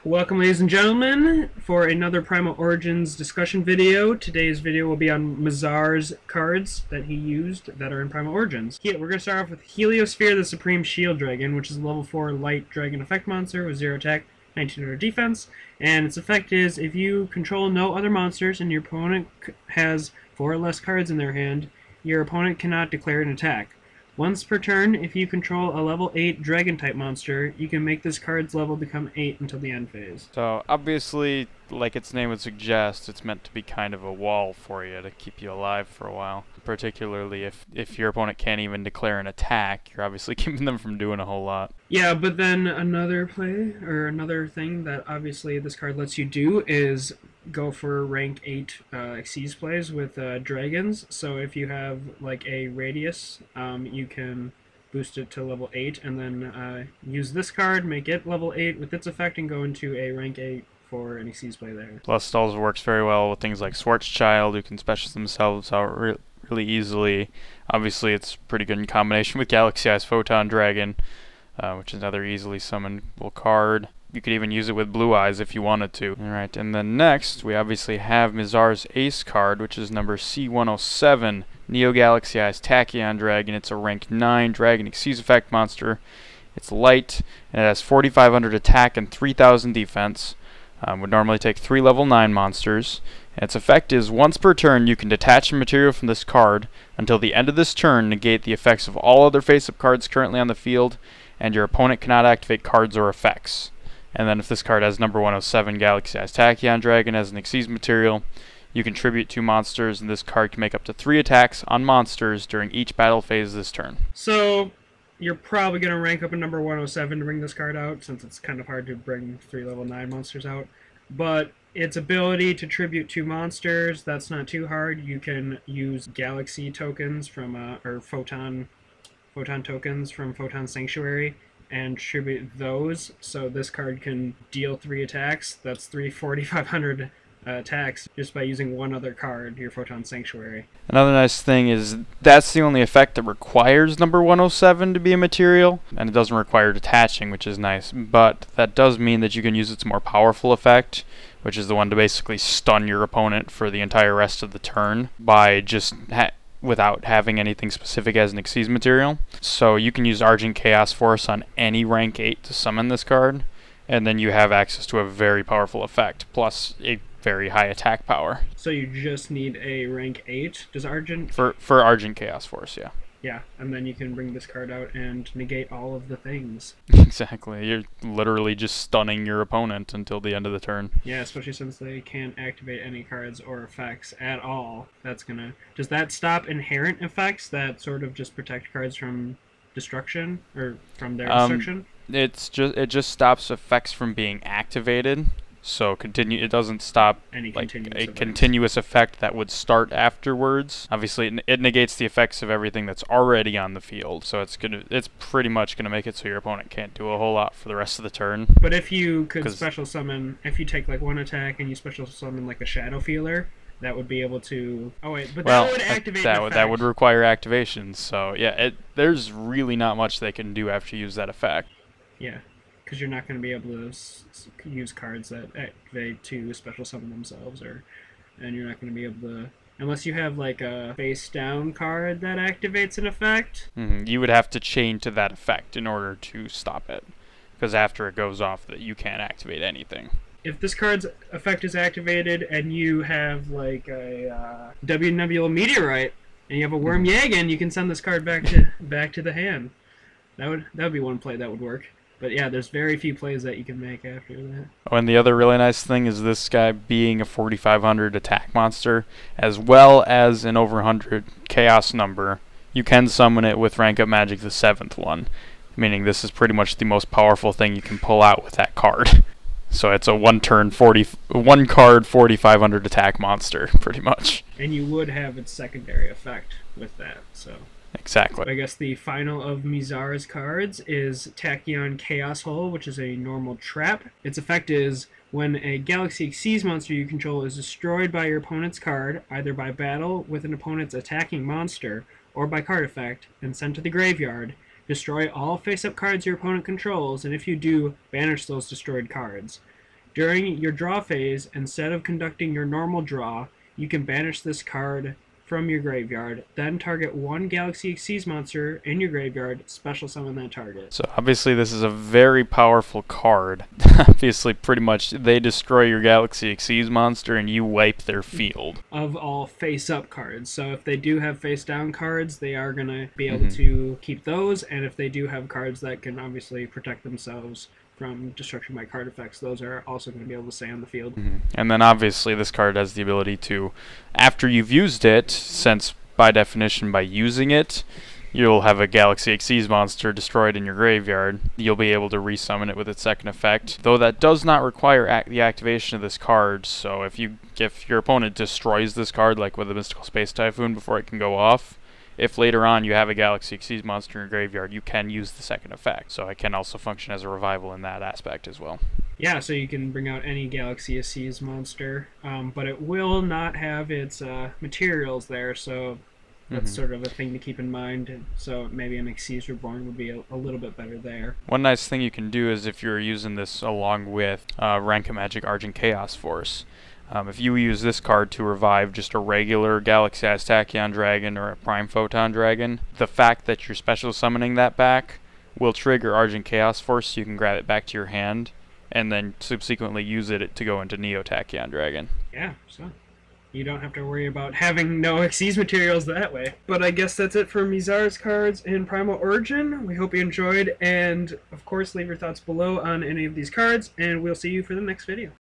Welcome, ladies and gentlemen, for another Primal Origins discussion video. Today's video will be on Mizar's cards that he used that are in Primal Origins. We're going to start off with Heliosphere, the Supreme Shield Dragon, which is a level 4 light dragon effect monster with 0 attack, 1900 defense, and its effect is if you control no other monsters and your opponent has 4 or less cards in their hand, your opponent cannot declare an attack. Once per turn, if you control a level 8 dragon-type monster, you can make this card's level become 8 until the end phase. So, obviously, like its name would suggest, it's meant to be kind of a wall for you to keep you alive for a while. Particularly if your opponent can't even declare an attack, you're obviously keeping them from doing a whole lot. Yeah, but then another thing that obviously this card lets you do is go for rank 8 Xyz plays with dragons. So if you have like a radius, you can boost it to level 8 and then use this card, make it level 8 with its effect, and go into a rank 8 for an Xyz play there. Plus, it also works very well with things like Schwarzschild, who can special themselves out really easily. Obviously, it's pretty good in combination with Galaxy Eyes Photon Dragon, which is another easily summonable card. You could even use it with Blue Eyes if you wanted to. Alright, and then next, we obviously have Mizar's Ace card, which is number C107, Neo Galaxy Eyes Tachyon Dragon. It's a rank 9 Dragon Xyz effect monster. It's light, and it has 4,500 attack and 3,000 defense. Would normally take 3 level 9 monsters. And its effect is once per turn, you can detach a material from this card. Until the end of this turn, negate the effects of all other face-up cards currently on the field, and your opponent cannot activate cards or effects. And then if this card has number 107 Galaxy Eyes Tachyon Dragon as an Xyz material, you contribute 2 monsters, and this card can make up to 3 attacks on monsters during each battle phase this turn. So you're probably going to rank up a number 107 to bring this card out, since it's kind of hard to bring 3 level 9 monsters out. But its ability to tribute 2 monsters, that's not too hard. You can use Galaxy tokens from, or Photon tokens from Photon Sanctuary, and tribute those, so this card can deal 3 attacks. That's 3 4,500 attacks just by using one other card, your Photon Sanctuary. Another nice thing is that's the only effect that requires number 107 to be a material, and it doesn't require detaching, which is nice, but that does mean that you can use its more powerful effect, which is the one to basically stun your opponent for the entire rest of the turn by just without having anything specific as an Xyz material. So you can use Argent Chaos Force on any rank 8 to summon this card, and then you have access to a very powerful effect, plus a very high attack power. So you just need a rank 8? Does Argent... For Argent Chaos Force, yeah. Yeah, and then you can bring this card out and negate all of the things. Exactly. You're literally just stunning your opponent until the end of the turn. Yeah, especially since they can't activate any cards or effects at all. That's gonna... Does that stop inherent effects that sort of just protect cards from destruction, or from their destruction? It just stops effects from being activated. So it doesn't stop any like a continuous effect that would start afterwards. Obviously, it negates the effects of everything that's already on the field. So it's pretty much gonna make it so your opponent can't do a whole lot for the rest of the turn. But if you could special summon, if you take like 1 attack and you special summon like a Shadow Feeler, that would be able to... Oh wait, but that would activate that would require activation. So yeah, there's really not much they can do after you use that effect. Yeah. Because you're not going to be able to use cards that activate to special summon themselves, and you're not going to be able to, unless you have like a face down card that activates an effect. You would have to chain to that effect in order to stop it, because after it goes off, that you can't activate anything. If this card's effect is activated and you have like a W Nebula Meteorite and you have a Worm Yagan, you can send this card back to the hand. That would be one play that would work. But yeah, there's very few plays that you can make after that. Oh, and the other really nice thing is this guy being a 4,500 attack monster, as well as an over 100 chaos number. You can summon it with Rank Up Magic, the 7th one, meaning this is pretty much the most powerful thing you can pull out with that card. So it's a one card 4,500 attack monster, pretty much. And you would have its secondary effect with that, so... Exactly. I guess the final of Mizar's cards is Tachyon Chaosville, which is a normal trap. Its effect is when a Galaxy Xyz monster you control is destroyed by your opponent's card, either by battle with an opponent's attacking monster or by card effect, and sent to the graveyard, destroy all face-up cards your opponent controls, and if you do, banish those destroyed cards. During your draw phase, instead of conducting your normal draw, you can banish this card from your graveyard, then target one Galaxy Xyz monster in your graveyard, special summon that target. So obviously this is a very powerful card. Obviously pretty much they destroy your Galaxy Xyz monster and you wipe their field. Of all face-up cards. So if they do have face-down cards, they are going to be able to keep those, and if they do have cards that can obviously protect themselves from destruction by card effects, those are also going to be able to stay on the field. And then obviously this card has the ability to, after you've used it, since by definition by using it, you'll have a Galaxy Xyz monster destroyed in your graveyard, you'll be able to resummon it with its second effect, though that does not require the activation of this card. So if your opponent destroys this card, like with a Mystical Space Typhoon, before it can go off, if later on you have a Galaxy Xyz monster in your graveyard, you can use the second effect. So it can also function as a revival in that aspect as well. Yeah, so you can bring out any Galaxy Xyz monster, but it will not have its materials there, so that's sort of a thing to keep in mind. So maybe an Xyz Reborn would be a little bit better there. One nice thing you can do is if you're using this along with Rank-A-Magic Argent Chaos Force, if you use this card to revive just a regular Galaxy Tachyon Dragon or a Prime Photon Dragon, the fact that you're special summoning that back will trigger Argent Chaos Force, so you can grab it back to your hand and then subsequently use it to go into Neo Tachyon Dragon. Yeah, so you don't have to worry about having no Xyz materials that way. But I guess that's it for Mizar's cards in Primal Origin. We hope you enjoyed, and of course leave your thoughts below on any of these cards, and we'll see you for the next video.